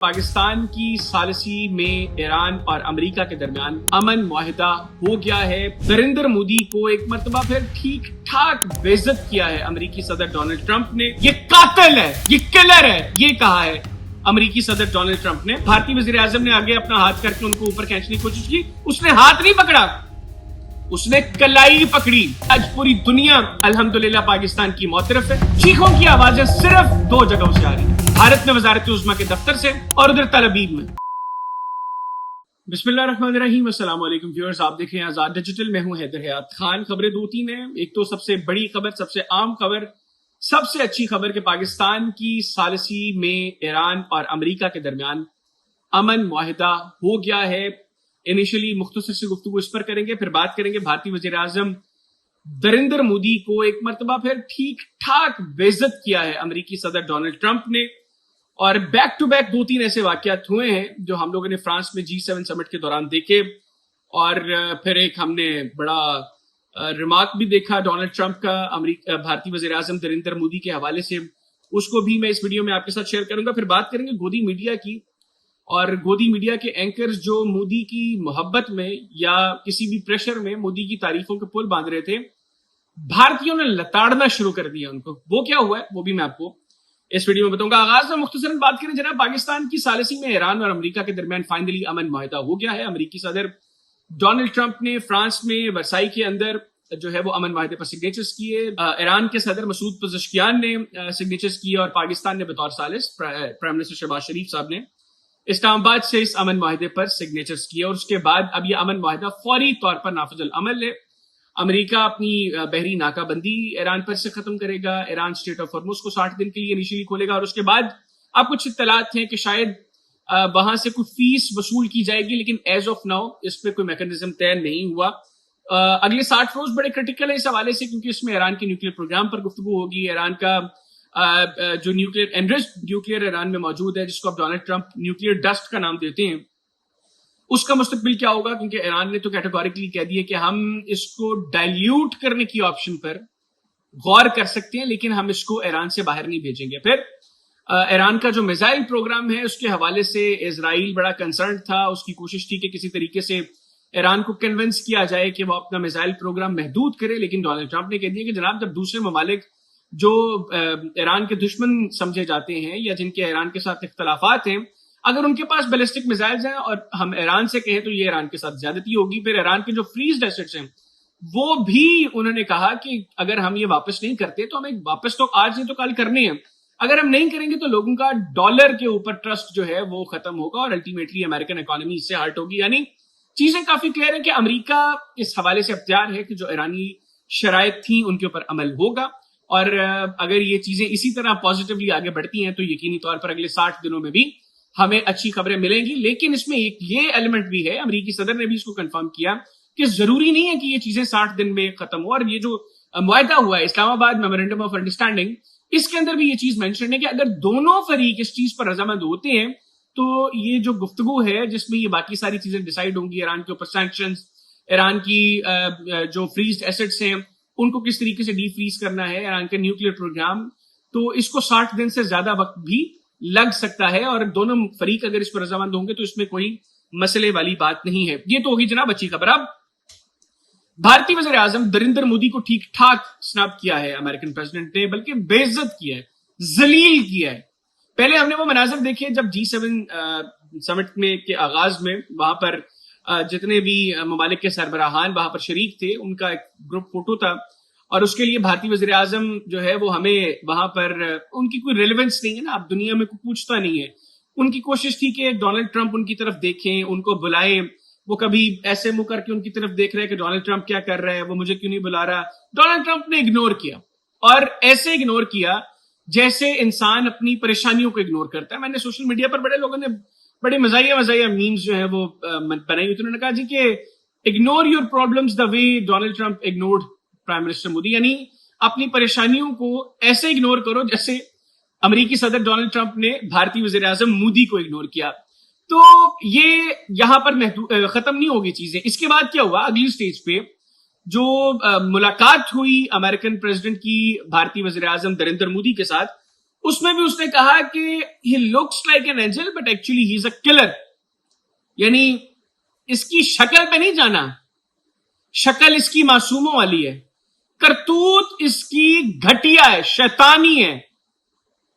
پاکستان کی ثالثی میں ایران اور امریکہ کے درمیان امن معاہدہ ہو گیا ہے۔ نریندر مودی کو ایک مرتبہ پھر ٹھیک ٹھاک بے عزت کیا ہے امریکی صدر ڈونلڈ ٹرمپ نے۔ یہ قاتل ہے، یہ کلر ہے، یہ کہا ہے امریکی صدر ڈونلڈ ٹرمپ نے۔ بھارتی وزیر اعظم نے آگے اپنا ہاتھ کر کے ان کو اوپر کھینچنے کی کوشش کی، اس نے ہاتھ نہیں پکڑا، اس نے کلائی پکڑی۔ آج پوری دنیا الحمدللہ پاکستان کی معترف ہے۔ چیخوں کی آوازیں صرف دو جگہوں سے آ رہی ہیں، بھارت میں وزارت عظمیٰ کے دفتر سے اور ادھر تل ابیب میں۔ بسم اللہ الرحمن الرحیم، السلام علیکم ویورز، آپ دیکھ رہے ہیں آزاد ڈیجیٹل، میں ہوں حیدر حیات خان۔ خبریں دو تین ہیں، ایک تو سب سے بڑی خبر، سب سے عام خبر، سب سے اچھی خبر کہ پاکستان کی ثالثی میں ایران اور امریکہ کے درمیان امن معاہدہ ہو گیا ہے۔ انیشلی مختصر سے گفتگو اس پر کریں گے، پھر بات کریں گے بھارتی وزیر اعظم نریندر مودی کو ایک مرتبہ پھر ٹھیک ٹھاک بے عزت کیا ہے امریکی صدر ڈونلڈ ٹرمپ نے، اور بیک ٹو بیک دو تین ایسے واقعات ہوئے ہیں جو ہم لوگوں نے فرانس میں G7 سمٹ کے دوران دیکھے، اور پھر ایک ہم نے بڑا ریمارک بھی دیکھا ڈونلڈ ٹرمپ کا بھارتی وزیر اعظم نریندر مودی کے حوالے سے، اس کو بھی میں اس ویڈیو میں آپ کے ساتھ شیئر کروں گا۔ پھر بات کریں گے گودی میڈیا کی، اور گودی میڈیا کے اینکرز جو مودی کی محبت میں یا کسی بھی پریشر میں مودی کی تعریفوں کے پل باندھ رہے تھے، بھارتیوں نے لتاڑنا شروع کر دیا ان کو۔ وہ کیا ہوا ہے وہ بھی میں آپ کو اس ویڈیو میں بتاؤں گا۔ آغاز میں مختصراً بات کریں جناب، پاکستان کی ثالثی میں ایران اور امریکہ کے درمیان فائنلی امن معاہدہ ہو گیا ہے۔ امریکی صدر ڈونلڈ ٹرمپ نے فرانس میں ورسائی کے اندر جو ہے وہ امن معاہدے پر سگنیچرز کیے، ایران کے صدر مسعود پزشکیان نے سگنیچرز کیے، اور پاکستان نے بطور ثالث پرائم منسٹر شہباز شریف صاحب نے اسلام آباد سے اس امن معاہدے پر سگنیچرز کیے، اور اس کے بعد اب یہ امن معاہدہ فوری طور پر نافذ العمل ہے۔ امریکہ اپنی بحری ناکہ بندی ایران پر سے ختم کرے گا، ایران اسٹریٹ آف ہارمز کو 60 دن کے لیے انیشلی کھولے گا، اور اس کے بعد اب کچھ اطلاعات ہیں کہ شاید وہاں سے کوئی فیس وصول کی جائے گی، لیکن ایز آف ناؤ اس پہ کوئی میکانزم طے نہیں ہوا۔ اگلے 60 روز بڑے کرٹیکل ہیں اس حوالے سے، کیونکہ اس میں ایران کے نیوکلیر پروگرام پر گفتگو ہوگی۔ ایران کا جو نیوکلیر ایران میں موجود ہے، جس کو اب ڈونلڈ ٹرمپ نیوکلیر ڈسٹ کا نام دیتے ہیں، اس کا مستقبل کیا ہوگا، کیونکہ ایران نے تو کیٹیگوریکلی کہہ دیا کہ ہم اس کو ڈائلیوٹ کرنے کی آپشن پر غور کر سکتے ہیں، لیکن ہم اس کو ایران سے باہر نہیں بھیجیں گے۔ پھر ایران کا جو میزائل پروگرام ہے، اس کے حوالے سے اسرائیل بڑا کنسرن تھا، اس کی کوشش تھی کہ کسی طریقے سے ایران کو کنونس کیا جائے کہ وہ اپنا میزائل پروگرام محدود کرے، لیکن ڈونلڈ ٹرمپ نے کہہ دیا کہ جناب جب دوسرے ممالک جو ایران کے دشمن سمجھے جاتے ہیں یا جن کے ایران کے ساتھ اختلافات ہیں، اگر ان کے پاس بیلسٹک میزائلز ہیں اور ہم ایران سے کہیں تو یہ ایران کے ساتھ زیادتی ہوگی۔ پھر ایران کے جو فریزڈ ایسٹس ہیں وہ بھی انہوں نے کہا کہ اگر ہم یہ واپس نہیں کرتے تو ہمیں واپس تو آج نہیں تو کل کرنے ہیں، اگر ہم نہیں کریں گے تو لوگوں کا ڈالر کے اوپر ٹرسٹ جو ہے وہ ختم ہوگا، اور الٹیمیٹلی امریکن اکانومی اس سے ہرٹ ہوگی۔ یعنی چیزیں کافی کلیئر ہیں کہ امریکہ اس حوالے سے اب تیار ہے کہ جو ایرانی شرائط تھیں ان کے اوپر عمل ہوگا، اور اگر یہ چیزیں اسی طرح پازیٹیولی آگے بڑھتی ہیں تو یقینی طور پر اگلے 60 دنوں میں بھی ہمیں اچھی خبریں ملیں گی۔ لیکن اس میں ایک یہ ایلیمنٹ بھی ہے، امریکی صدر نے بھی اس کو کنفرم کیا کہ ضروری نہیں ہے کہ یہ چیزیں 60 دن میں ختم ہو، اور یہ جو معاہدہ ہوا ہے اسلام آباد میمورینڈم آف انڈرسٹینڈنگ، اس کے اندر بھی یہ چیز مینشن ہے کہ اگر دونوں فریق اس چیز پر رضامند ہوتے ہیں تو یہ جو گفتگو ہے جس میں یہ باقی ساری چیزیں ڈیسائیڈ ہوں گی، ایران کے اوپر سینکشنز، ایران کی جو فریزڈ ایسٹس ہیں ان کو کس طریقے سے ڈی فریز کرنا ہے، ایران کا نیوکلیر پروگرام، تو اس کو 60 دن سے زیادہ وقت بھی لگ سکتا ہے، اور دونوں فریق اگر اس پر رضامند ہوں گے تو اس میں کوئی مسئلے والی بات نہیں ہے۔ یہ تو ہوگی جناب اچھی خبر۔ اب بھارتی وزیر اعظم نریندر مودی کو ٹھیک ٹھاک سناب کیا ہے امریکن پریزیڈنٹ نے، بلکہ بے عزت کیا ہے، ذلیل کیا ہے۔ پہلے ہم نے وہ مناظر دیکھے جب G7 سمٹ میں کے آغاز میں وہاں پر جتنے بھی ممالک کے سربراہان وہاں پر شریک تھے ان کا ایک گروپ فوٹو تھا، اور اس کے لیے بھارتی وزیر اعظم جو ہے وہ ہمیں وہاں پر ان کی کوئی ریلیونس نہیں ہے نا، اب دنیا میں کوئی پوچھتا نہیں ہے۔ ان کی کوشش تھی کہ ڈونلڈ ٹرمپ ان کی طرف دیکھیں، ان کو بلائیں، وہ کبھی ایسے منہ کر کے ان کی طرف دیکھ رہے کہ ڈونلڈ ٹرمپ کیا کر رہا ہے، وہ مجھے کیوں نہیں بلا رہا۔ ڈونلڈ ٹرمپ نے اگنور کیا، اور ایسے اگنور کیا جیسے انسان اپنی پریشانیوں کو اگنور کرتا ہے۔ میں نے سوشل میڈیا پر بڑے لوگوں نے بڑے مزاحیہ میمز جو ہیں وہ بنائی ہوئی، انہوں نے کہا جی کہ ignore your problems the way Donald Trump ignored prime minister Modi, یعنی اپنی پریشانیوں کو ایسے اگنور کرو جیسے امریکی صدر ڈونلڈ ٹرمپ نے بھارتی وزیر اعظم مودی کو اگنور کیا۔ تو یہ یہاں پر ختم نہیں ہوگی چیزیں۔ اس کے بعد کیا ہوا، اگلی سٹیج پہ جو ملاقات ہوئی امریکن پریزیڈنٹ کی بھارتی وزیر اعظم نریندر مودی کے ساتھ، اس میں بھی اس نے کہا کہ he looks like an angel but actually he is a killer. یعنی اس کی شکل پہ نہیں جانا, شکل اس کی معصوموں والی ہے, کرتوت اس کی گھٹیا ہے, شیطانی ہے.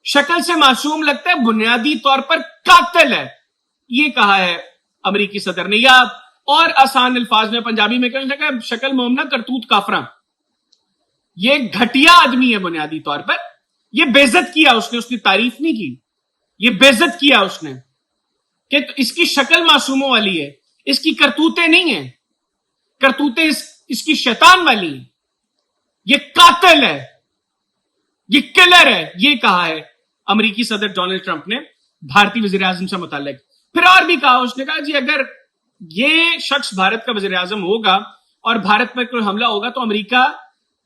شکل سے معصوم لگتا ہے, بنیادی طور پر قاتل ہے. یہ کہا ہے امریکی صدر نے, یا اور آسان الفاظ میں پنجابی میں کہا شکل مومنا کرتوت کافراں. یہ گھٹیا آدمی ہے بنیادی طور پر. یہ بے عزت کیا اس نے تعریف نہیں کی, یہ بے عزت کیا اس نے کہ اس کی شکل معصوموں والی ہے, اس کی کرتوتیں نہیں ہیں, کرتوتیں اس کی شیطان والی ہیں, یہ قاتل ہے, یہ کلر ہے. یہ کہا ہے امریکی صدر ڈونلڈ ٹرمپ نے بھارتی وزیر اعظم سے متعلق. پھر اور بھی کہا, اس نے کہا جی اگر یہ شخص بھارت کا وزیر اعظم ہوگا اور بھارت پر کوئی حملہ ہوگا تو امریکہ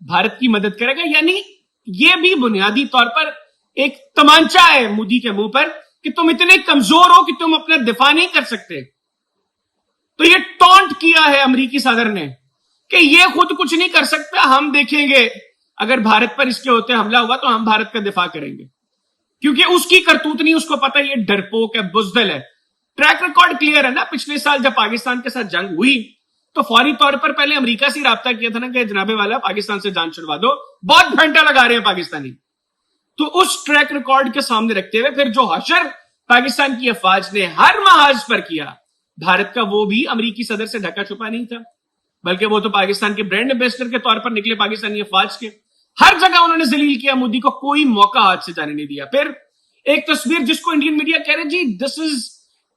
بھارت کی مدد کرے گا. یعنی یہ بھی بنیادی طور پر ایک تمانچہ ہے مودی کے منہ پر کہ تم اتنے کمزور ہو کہ تم اپنا دفاع نہیں کر سکتے. تو یہ ٹونٹ کیا ہے امریکی صدر نے کہ یہ خود کچھ نہیں کر سکتا, ہم دیکھیں گے اگر بھارت پر اس کے ہوتے حملہ ہوا تو ہم بھارت کا دفاع کریں گے. کیونکہ اس کی کرتوت نہیں, اس کو پتا یہ ڈرپوک ہے, بزدل ہے. ٹریک ریکارڈ کلیئر ہے نا. پچھلے سال جب پاکستان کے ساتھ جنگ ہوئی تو فوری طور پر پہلے امریکہ سے رابطہ کیا تھا نا کہ جناب والا پاکستان سے جان چھڑوا دو, بہت گھنٹہ لگا رہے ہیں پاکستانی. تو اس ٹریک ریکارڈ کے سامنے رکھتے ہوئے پھر جو حشر پاکستان کی افواج نے ہر محاذ پر کیا بھارت کا, وہ بھی امریکی صدر سے ڈھکا چھپا نہیں تھا, بلکہ وہ تو پاکستان کے برانڈ ایمبیسڈر کے طور پر نکلے پاکستانی افواج کے. ہر جگہ انہوں نے ذلیل کیا مودی کو, کوئی موقع ہاتھ سے جانے نہیں دیا. پھر ایک تصویر جس کو انڈین میڈیا کہہ رہے جی this is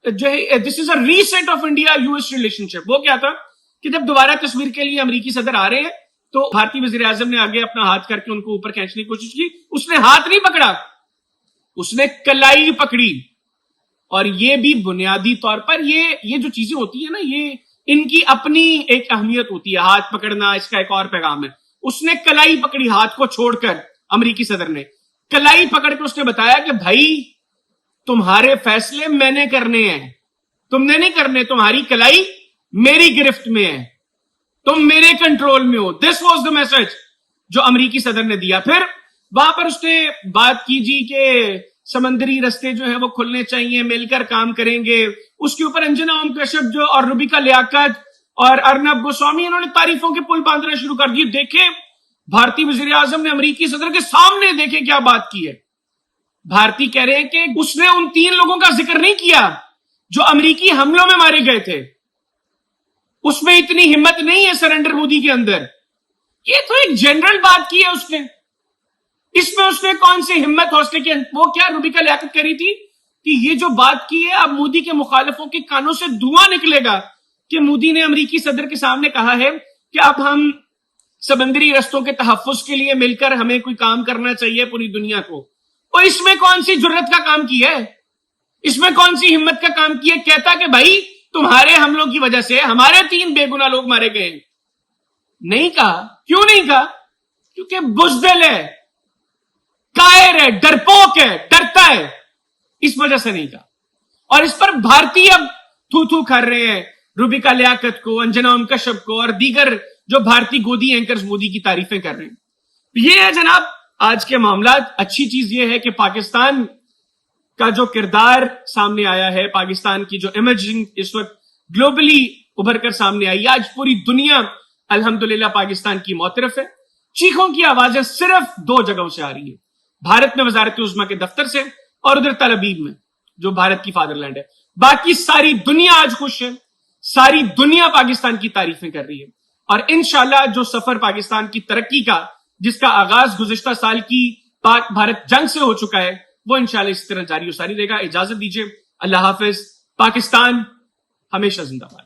a reset of India U S relationship. وہ کیا تھا کہ جب دوبارہ تصویر کے لیے امریکی صدر آ رہے ہیں تو بھارتی وزیر اعظم نے آگے اپنا ہاتھ کر کے ان کو اوپر کھینچنے کی کوشش کی. اس نے ہاتھ نہیں پکڑا, اس نے کلائی پکڑی. اور یہ بھی بنیادی طور پر یہ جو چیزیں ہوتی ہیں نا, یہ ان کی اپنی ایک اہمیت ہوتی ہے. ہاتھ پکڑنا اس کا ایک اور پیغام ہے. اس نے کلائی پکڑی, ہاتھ کو چھوڑ کر. امریکی صدر نے کلائی پکڑ کے اس نے بتایا کہ بھائی تمہارے فیصلے میں نے کرنے ہیں, تم نے نہیں کرنے, تمہاری کلائی میری گرفت میں ہے, تم میرے کنٹرول میں ہو. دس واز دا میسج جو امریکی صدر نے دیا. پھر وہاں پر اس نے بات کی جی کہ سمندری رستے جو ہیں وہ کھلنے چاہیے, مل کر کام کریں گے. اس کے اوپر انجنا اوم کشیپ جو اور روبیکا لیاقت اور ارنب گوسوامی انہوں نے تعریفوں کے پل باندھنا شروع کر دیے. دیکھیں بھارتی وزیر اعظم نے امریکی صدر کے سامنے دیکھیں کیا بات کی ہے. بھارتی کہہ رہے ہیں کہ اس نے ان 3 لوگوں کا ذکر نہیں کیا جو امریکی حملوں میں مارے گئے تھے. اس میں اتنی ہمت نہیں ہے سرنڈر مودی کے اندر. یہ تو ایک جنرل بات کی ہے اس نے, اس میں اس نے کون سی ہمت حوصلے کی. وہ کیا روبیکا لیاقت کہہ رہی تھی کہ یہ جو بات کی ہے اب مودی کے مخالفوں کے کانوں سے دھواں نکلے گا کہ مودی نے امریکی صدر کے سامنے کہا ہے کہ اب ہم سمندری رستوں کے تحفظ کے لیے مل کر ہمیں کوئی کام کرنا چاہیے پوری دنیا کو. اور اس میں کون سی جرت کا کام کی ہے, اس میں کون سی ہمت کا کام کی ہے. کہتا کہ بھائی تمہارے حملوں کی وجہ سے ہمارے 3 بے گناہ لوگ مارے گئے. نہیں کہا. کیوں نہیں کہا؟ کیونکہ بزدل ہے, قائر ہے, ڈرپوک ہے, ڈرتا ہے, اس وجہ سے نہیں کہا. اور اس پر بھارتی اب تھو تھو کر رہے ہیں روبیکا لیاقت کو, انجنا اوم کشیپ کو اور دیگر جو بھارتی گودی اینکرز مودی کی تعریفیں کر رہے ہیں. یہ ہے جناب آج کے معاملات. اچھی چیز یہ ہے کہ پاکستان کا جو کردار سامنے آیا ہے, پاکستان کی جو امیجنگ اس وقت گلوبلی ابھر کر سامنے آئی ہے, آج پوری دنیا الحمدللہ پاکستان کی معترف ہے. چیخوں کی آوازیں صرف 2 جگہوں سے آ رہی ہیں, بھارت میں وزارت عظمیٰ کے دفتر سے اور ادھر تل ابیب میں جو بھارت کی فادر لینڈ ہے. باقی ساری دنیا آج خوش ہے, ساری دنیا پاکستان کی تعریفیں کر رہی ہے. اور انشاءاللہ جو سفر پاکستان کی ترقی کا جس کا آغاز گزشتہ سال کی پاک بھارت جنگ سے ہو چکا ہے, وہ انشاءاللہ اس طرح جاری و ساری رہے گا. اجازت دیجیے, اللہ حافظ. پاکستان ہمیشہ زندہ باد.